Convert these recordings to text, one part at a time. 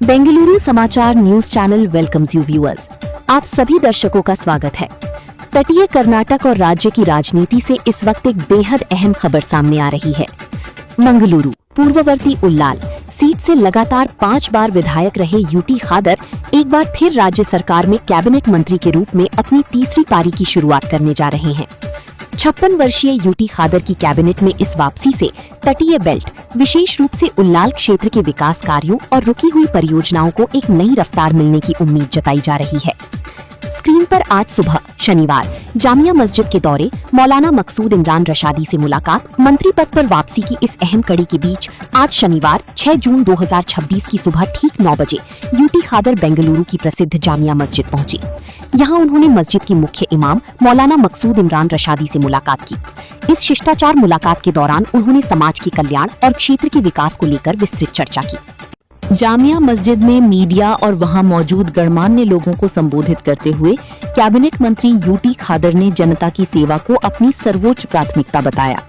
बेंगलुरु समाचार news channel welcomes you viewers. आप सभी दर्शकों का स्वागत है। तटीय कर्नाटक और राज्य की राजनीति से इस वक्त एक बेहद अहम खबर सामने आ रही है। मंगलुरु पूर्ववर्ती उल्लाल सीट से लगातार 5 बार विधायक रहे यूटी खादर एक बार फिर राज्य सरकार में कैबिनेट मंत्री के रूप में अपनी तीसरी पारी की शुरुआत करने जा रहे हैं। 56 वर्षीय यूटी खादर की कैबिनेट में इस वापसी से तटीय बेल्ट, विशेष रूप से उल्लाल क्षेत्र के विकास कार्यों और रुकी हुई परियोजनाओं को एक नई रफ्तार मिलने की उम्मीद जताई जा रही है। स्क्रीन पर आज सुबह शनिवार जामिया मस्जिद के दौरे, मौलाना मकसूद इमरान रशादी से मुलाकात, मंत्री पद पर वापसी की इस अहम कड़ी के बीच आज शनिवार 6 जून 2026 की सुबह ठीक 9 बजे यूटी खादर बेंगलुरु की प्रसिद्ध जामिया मस्जिद पहुंचे। यहां उन्होंने मस्जिद के मुख्य इमाम मौलाना मकसूद इमरान रशादी से मुलाकात की। इस शिष्टाचार मुलाकात के दौरान उन्होंने समाज के कल्याण और क्षेत्र के विकास को लेकर विस्तृत चर्चा की। जामिया मस्जिद में मीडिया और वहां मौजूद गणमान्य लोगों को संबोधित करते हुए कैबिनेट मंत्री यूटी खादर ने जनता की सेवा को अपनी सर्वोच्च प्राथमिकता बताया।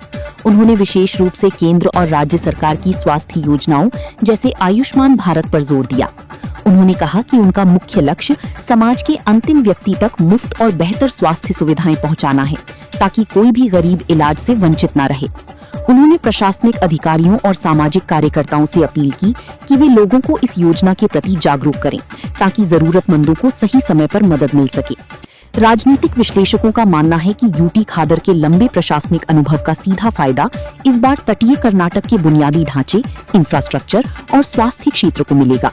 उन्होंने विशेष रूप से केंद्र और राज्य सरकार की स्वास्थ्य योजनाओं जैसे आयुष्मान भारत पर जोर दिया। उन्होंने कहा कि उनका मुख्य लक्ष्य समाज के अंतिम व्यक्ति तक मुफ्त और बेहतर स्वास्थ्य सुविधाएं पहुंचाना है, ताकि कोई भी गरीब इलाज से वंचित न रहे। उन्होंने प्रशासनिक अधिकारियों और सामाजिक कार्यकर्ताओं से अपील की कि वे लोगों को इस योजना के प्रति जागरूक करें, ताकि जरूरतमंदों को सही समय पर मदद मिल सके। राजनीतिक विश्लेषकों का मानना है कि यूटी खादर के लंबे प्रशासनिक अनुभव का सीधा फायदा इस बार तटीय कर्नाटक के बुनियादी ढांचे, इंफ्रास्ट्रक्चर और स्वास्थ्य क्षेत्र को मिलेगा।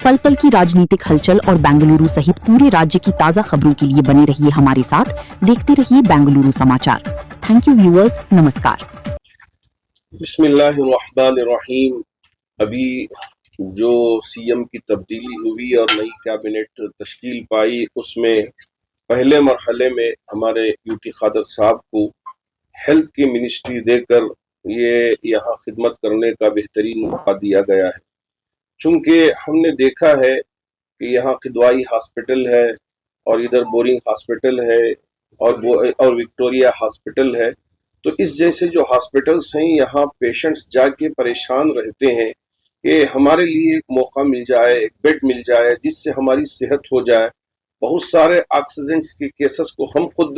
पल पल की राजनीतिक हलचल और बेंगलुरु सहित पूरे राज्य की ताज़ा खबरों के लिए बने रहिए हमारे साथ। देखते रहिए बेंगलुरु समाचार। थैंक यू व्यूअर्स, नमस्कार। बिस्मिल्लाहिर्रहमानिर्रहीम। अभी जो सीएम की तब्दीली हुई और नई कैबिनेट तश्कील पाई, उसमें पहले मरहले में हमारे यूटी खादर साहब को हेल्थ की मिनिस्ट्री देकर ये यहाँ खिदमत करने का बेहतरीन मौका दिया गया है। चूंकि हमने देखा है कि यहाँ किदवाई हॉस्पिटल है और इधर बोरिंग हॉस्पिटल है और विक्टोरिया हॉस्पिटल है, तो इस जैसे जो हॉस्पिटल्स हैं यहाँ पेशेंट्स जाके परेशान रहते हैं कि हमारे लिए एक मौका मिल जाए, एक बेड मिल जाए जिससे हमारी सेहत हो जाए। बहुत सारे ऑक्सीजन के केसेस को हम खुद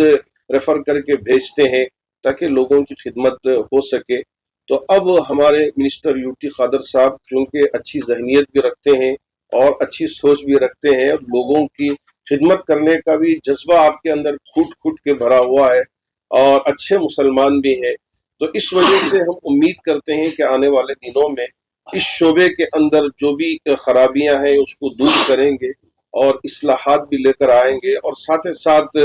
रेफर करके भेजते हैं ताकि लोगों की खिदमत हो सके। तो अब हमारे मिनिस्टर यूटी खादर साहब चूंकि अच्छी जहनीत भी रखते हैं और अच्छी सोच भी रखते हैं और लोगों की खिदमत करने का भी जज्बा आपके अंदर फूट के भरा हुआ है और अच्छे मुसलमान भी हैं, तो इस वजह से हम उम्मीद करते हैं कि आने वाले दिनों में इस शोबे के अंदर जो भी खराबियां हैं उसको दूर करेंगे और इस्लाहात भी लेकर आएंगे और साथ ही साथ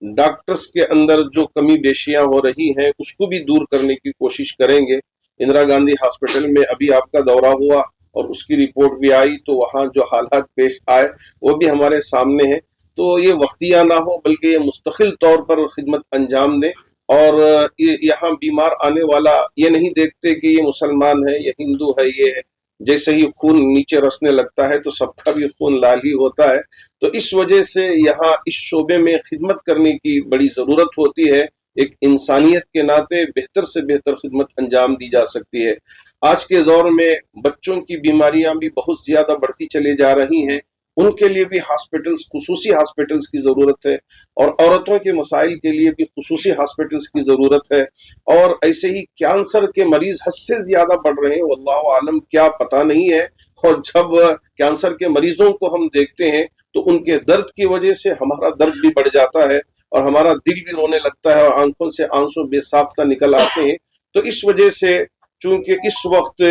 डॉक्टर्स के अंदर जो कमी बेशियां हो रही हैं उसको भी दूर करने की कोशिश करेंगे। इंदिरा गांधी हॉस्पिटल में अभी आपका दौरा हुआ और उसकी रिपोर्ट भी आई, तो वहाँ जो हालात पेश आए वो भी हमारे सामने है। तो ये वक्तिया ना हो बल्कि ये मुस्तकिल तौर पर खिदमत अंजाम दें और यहाँ बीमार आने वाला ये नहीं देखते कि ये मुसलमान है, ये हिंदू है, ये है। जैसे ही खून नीचे रसने लगता है तो सबका भी खून लाल ही होता है। तो इस वजह से यहाँ इस शोबे में खिदमत करने की बड़ी जरूरत होती है। एक इंसानियत के नाते बेहतर से बेहतर खिदमत अंजाम दी जा सकती है। आज के दौर में बच्चों की बीमारियां भी बहुत ज्यादा बढ़ती चली जा रही हैं, उनके लिए भी हॉस्पिटल्स, खुसूसी हॉस्पिटल्स की जरूरत है और औरतों के मसाइल के लिए भी खुसूसी हॉस्पिटल्स की जरूरत है। और ऐसे ही कैंसर के मरीज हद से ज्यादा बढ़ रहे हैं, वल्लाहु आलम क्या पता नहीं है। और जब कैंसर के मरीजों को हम देखते हैं तो उनके दर्द की वजह से हमारा दर्द भी बढ़ जाता है और हमारा दिल भी रोने लगता है और आंखों से आंसू बेसाख्ता निकल आते हैं। तो इस वजह से चूंकि इस वक्त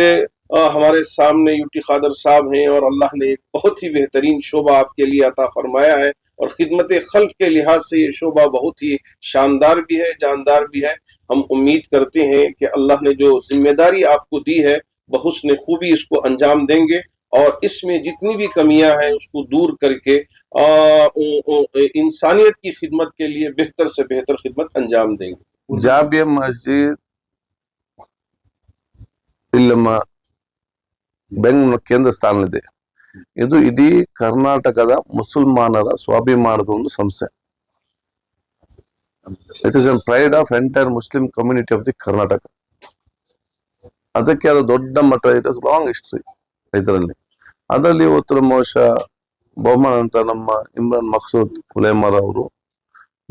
हमारे सामने यूटी खादर साहब हैं और अल्लाह ने एक बहुत ही बेहतरीन शोबा आपके लिए अता फरमाया है और खिदमत खल्क के लिहाज से ये शोबा बहुत ही शानदार भी है, जानदार भी है। हम उम्मीद करते हैं कि अल्लाह ने जो जिम्मेदारी आपको दी है बहुस्न खूबी इसको अंजाम देंगे और इसमें जितनी भी कमियां हैं उसको दूर करके इंसानियत की खिदमत के लिए बेहतर से बेहतर खिदमत अंजाम देंगे। जामिया मस्जिद ಇಲ್ಲಮ್ಮ ಬೆಂಗಳೂರು ಕೇಂದ್ರ ಸ್ಥಾನದಲ್ಲಿದೆ. ಇದು ಇಡೀ ಕರ್ನಾಟಕದ ಮುಸಲ್ಮಾನರ ಸ್ವಾಭಿಮಾನದ ಒಂದು ಸಂಸ್ಥೆ. It is A pride of entire Muslim community of the Karnataka. ಅದಕ್ಕೆ ಅದು ದೊಡ್ಡ ಮಟ್ಟ, ಇಟ್ ಇಸ್ ಲಾಂಗ್ ಹಿಸ್ಟ್ರಿ ಇದರಲ್ಲಿ. ಅದರಲ್ಲಿ ಇವತ್ತು ಬಹುಶಃ ಬಹುಮಾನ ಅಂತ ನಮ್ಮ ಇಮ್ರಾನ್ ಮಕ್ಸೂದ್ ಉಲೇಮಾರ್ ಅವರು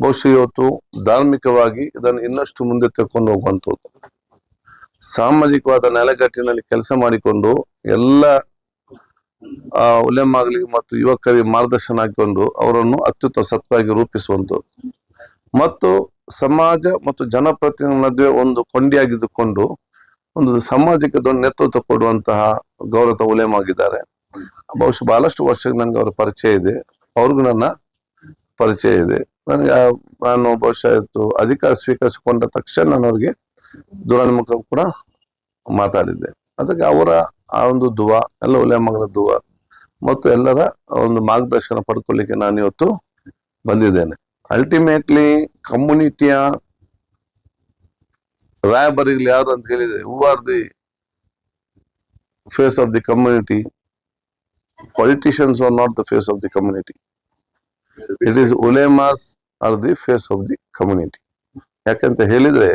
ಬಹುಶಃ ಇವತ್ತು ಧಾರ್ಮಿಕವಾಗಿ ಇದನ್ನು ಇನ್ನಷ್ಟು ಮುಂದೆ ತೆಗೆದುಕೊಂಡು ಹೋಗುವಂಥದ್ದು, ಸಾಮಾಜಿಕವಾದ ನೆಲೆಗಟ್ಟಿನಲ್ಲಿ ಕೆಲಸ ಮಾಡಿಕೊಂಡು ಎಲ್ಲ ಉಲೇಮಾಗಳಿಗೆ ಮತ್ತು ಯುವಕರಿಗೆ ಮಾರ್ಗದರ್ಶನ ಹಾಕಿಕೊಂಡು ಅವರನ್ನು ಅತ್ಯುತ್ತಮ ಸತ್ವಾಗಿ ರೂಪಿಸುವಂಥದ್ದು ಮತ್ತು ಸಮಾಜ ಮತ್ತು ಜನಪ್ರತಿನಿಧಿಗಳ ನಡುವೆ ಒಂದು ಕೊಂಡಿಯಾಗಿದ್ದುಕೊಂಡು ಒಂದು ಸಮಾಜಕ್ಕೆ ದೊಡ್ಡ ನೇತೃತ್ವ ಕೊಡುವಂತಹ ಗೌರವ ಉಲೇಮಾಗಿದ್ದಾರೆ. ಬಹುಶಃ ಬಹಳಷ್ಟು ವರ್ಷಗಳು ನನಗೆ ಅವರ ಪರಿಚಯ ಇದೆ, ಅವ್ರಿಗೂ ನನ್ನ ಪರಿಚಯ ಇದೆ. ನಾನು ಬಹುಶಃ ಅಧಿಕಾರ ಸ್ವೀಕರಿಸಿಕೊಂಡ ತಕ್ಷಣ ನಾನು ಅವ್ರಿಗೆ ದೂರವಾಣಿ ಮುಖ ಕೂಡ ಮಾತಾಡಿದ್ದೆ. ಅದಕ್ಕೆ ಅವರ ಆ ಒಂದು ದುವಾ, ಎಲ್ಲ ಉಲೇಮಾಗಳ ದುವಾ ಮತ್ತು ಎಲ್ಲರ ಒಂದು ಮಾರ್ಗದರ್ಶನ ಪಡ್ಕೊಳ್ಳಿಕ್ಕೆ ನಾನು ಇವತ್ತು ಬಂದಿದ್ದೇನೆ. ಅಲ್ಟಿಮೇಟ್ಲಿ ಕಮ್ಯುನಿಟಿಯ ರಾಯಬರಿಗಳು ಯಾರು ಅಂತ ಹೇಳಿದ್ರೆ, who are the face of the community? Politicians are not the face of the community. It is ulemas are the face of the community. ಯಾಕಂತ ಹೇಳಿದ್ರೆ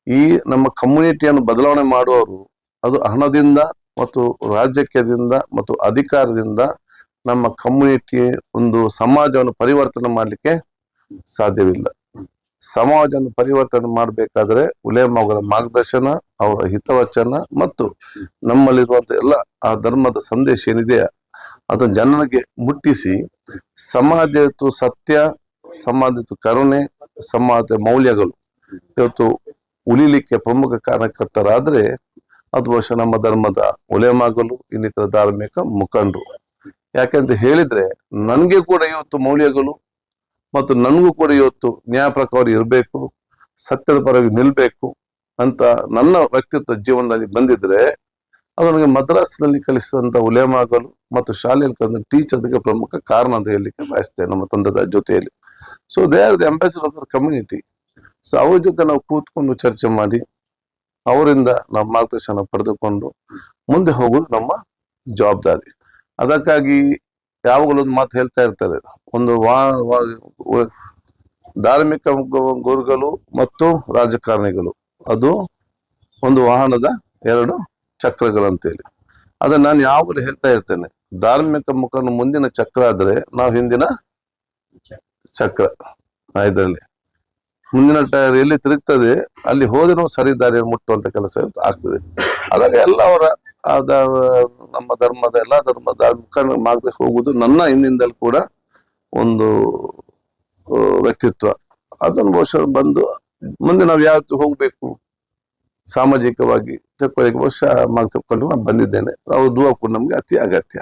ಈ ನಮ್ಮ ಕಮ್ಯುನಿಟಿಯನ್ನು ಬದಲಾವಣೆ ಮಾಡುವವರು ಅದು ಹಣದಿಂದ ಮತ್ತು ರಾಜಕೀಯದಿಂದ ಮತ್ತು ಅಧಿಕಾರದಿಂದ ನಮ್ಮ ಕಮ್ಯುನಿಟಿ ಒಂದು ಸಮಾಜವನ್ನು ಪರಿವರ್ತನೆ ಮಾಡಲಿಕ್ಕೆ ಸಾಧ್ಯವಿಲ್ಲ. ಸಮಾಜವನ್ನು ಪರಿವರ್ತನೆ ಮಾಡಬೇಕಾದ್ರೆ ಉಲೇಮಾಗಳ ಮಾರ್ಗದರ್ಶನ, ಅವರ ಹಿತವಚನ ಮತ್ತು ನಮ್ಮಲ್ಲಿರುವಂತ ಎಲ್ಲ ಆ ಧರ್ಮದ ಸಂದೇಶ ಏನಿದೆಯಾ ಅದನ್ನು ಜನರಿಗೆ ಮುಟ್ಟಿಸಿ ಸಮಾಜದ ಸತ್ಯ, ಸಮಾಜದ ಕರುಣೆ, ಸಮಾಜದ ಮೌಲ್ಯಗಳು ಇವತ್ತು ಉಳಿಲಿಕ್ಕೆ ಪ್ರಮುಖ ಕಾರಣಕರ್ತರಾದ್ರೆ ಅದು ಬಹುಶಃ ನಮ್ಮ ಧರ್ಮದ ಉಲೇಮಾಗಳು, ಇನ್ನಿತರ ಧಾರ್ಮಿಕ ಮುಖಂಡರು. ಯಾಕೆಂತ ಹೇಳಿದ್ರೆ ನನ್ಗೆ ಕೂಡ ಇವತ್ತು ಮೌಲ್ಯಗಳು ಮತ್ತು ನನಗೂ ಕೂಡ ಇವತ್ತು ನ್ಯಾಯ ಪ್ರಕಾರ ಇರಬೇಕು, ಸತ್ಯದ ಪರವಾಗಿ ನಿಲ್ಬೇಕು ಅಂತ ನನ್ನ ವ್ಯಕ್ತಿತ್ವ ಜೀವನದಲ್ಲಿ ಬಂದಿದ್ರೆ ಅದು ನನಗೆ ಮದ್ರಾಸ್ನಲ್ಲಿ ಕಲಿಸಿದಂತ ಉಲೇಮಾಗಳು ಮತ್ತು ಶಾಲೆಯಲ್ಲಿ ಕಲಿತ ಟೀಚರ್ ಅದಕ್ಕೆ ಪ್ರಮುಖ ಕಾರಣ ಅಂತ ಹೇಳಲಿಕ್ಕೆ ಬಯಸ್ತೇನೆ ನಮ್ಮ ತಂದದ ಜೊತೆಯಲ್ಲಿ. So they are the ambassador of the community. So ಅವ್ರ ಜೊತೆ ನಾವು ಕೂತ್ಕೊಂಡು ಚರ್ಚೆ ಮಾಡಿ ಅವರಿಂದ ನಾವು ಮಾರ್ಗದರ್ಶನ ಪಡೆದುಕೊಂಡು ಮುಂದೆ ಹೋಗುದು ನಮ್ಮ ಜವಾಬ್ದಾರಿ. ಅದಕ್ಕಾಗಿ ಯಾವಾಗಲೂ ಒಂದು ಮಾತು ಹೇಳ್ತಾ ಇರ್ತಾರೆ, ಒಂದು ಧಾರ್ಮಿಕ ಗುರುಗಳು ಮತ್ತು ರಾಜಕಾರಣಿಗಳು ಅದು ಒಂದು ವಾಹನದ 2 ಚಕ್ರಗಳಂತೇಳಿ. ಅದನ್ನ ನಾನು ಯಾವಾಗಲೂ ಹೇಳ್ತಾ ಇರ್ತೇನೆ, ಧಾರ್ಮಿಕ ಮುಖಂಡ ಮುಂದಿನ ಚಕ್ರ ಆದ್ರೆ ನಾವು ಹಿಂದಿನ ಚಕ್ರ. ಇದರಲ್ಲಿ ಮುಂದಿನ ಟೈರ್ ಎಲ್ಲಿ ತಿರುಗ್ತದೆ ಅಲ್ಲಿ ಹೋದ್ರೆ ನಾವು ಸರಿ ದಾರಿಯನ್ನು ಮುಟ್ಟುವಂತ ಕೆಲಸ ಆಗ್ತದೆ. ಅದಾಗ ಎಲ್ಲ ಅವರ ನಮ್ಮ ಧರ್ಮದ ಎಲ್ಲಾ ಧರ್ಮದ ಮುಖಂಡ ಮಾರ್ಗದಲ್ಲಿ ಹೋಗುದು ನನ್ನ ಹಿಂದಿಂದಲೂ ಕೂಡ ಒಂದು ವ್ಯಕ್ತಿತ್ವ. ಅದನ್ನು ಬಹುಶಃ ಬಂದು ಮುಂದೆ ನಾವು ಯಾವ ರೀತಿ ಹೋಗ್ಬೇಕು ಸಾಮಾಜಿಕವಾಗಿ ಬಹುಶಃ ಮಾರ್ಗ ತಕ್ಕೊಂಡು ನಾನು ಬಂದಿದ್ದೇನೆ. ಅವ್ರ ದುವಾ ಕೂಡ ನಮ್ಗೆ ಅತಿ ಅಗತ್ಯ.